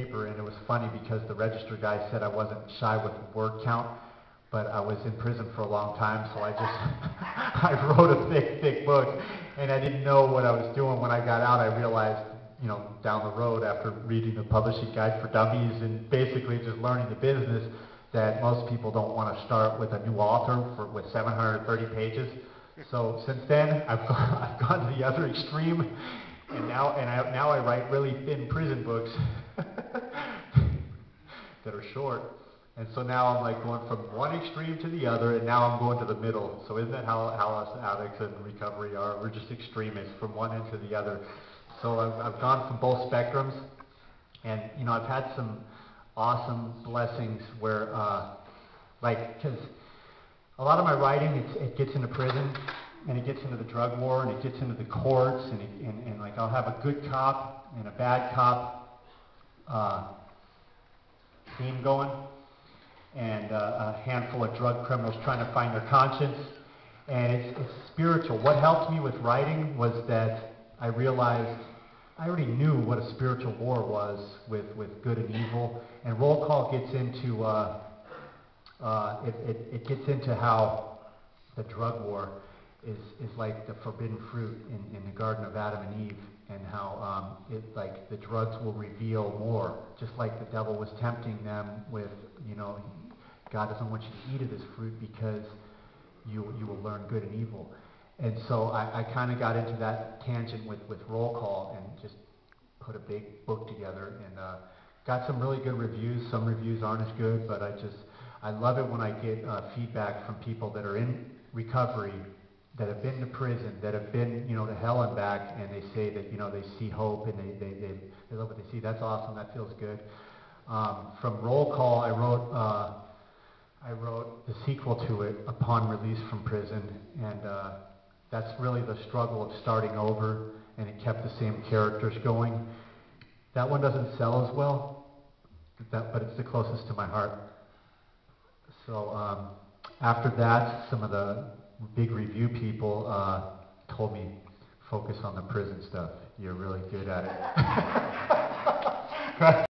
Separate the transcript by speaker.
Speaker 1: paper, and it was funny because the register guy said I wasn't shy with word count, but I was in prison for a long time, so I just I wrote a thick book, and I didn't know what I was doing. When I got out, I realized, you know, down the road after reading the Publishing Guide for Dummies and basically just learning the business, that most people don't want to start with a new author with 730 pages. So since then, I've gone to the other extreme, and now I write really thin prison books that are short. And so now I'm like going from one extreme to the other, and now I'm going to the middle. So isn't that how us addicts and recovery are? We're just extremists from one end to the other. So I've gone from both spectrums, and you know, I've had some awesome blessings where, because a lot of my writing, it gets into prison, and it gets into the drug war, and it gets into the courts, and like I'll have a good cop and a bad cop theme going, and a handful of drug criminals trying to find their conscience, and it's spiritual. What helped me with writing was that I realized I already knew what a spiritual war was with good and evil, and roll call gets into it gets into how the drug war is like the forbidden fruit in the Garden of Adam and Eve, and how like the drugs will reveal more, just like the devil was tempting them with, you know, God doesn't want you to eat of this fruit because you will learn good and evil. And so I kind of got into that tangent with roll call and just put a big book together, and got some really good reviews. Some reviews aren't as good, but I love it when I get feedback from people that are in recovery, that have been to prison, that have been, you know, to hell and back, and they say that, you know, they see hope and they love what they see. That's awesome. That feels good. From roll call, I wrote the sequel to it upon release from prison, and that's really the struggle of starting over, and it kept the same characters going. That one doesn't sell as well, but it's the closest to my heart. So after that, some of the big review people told me, focus on the prison stuff. You're really good at it.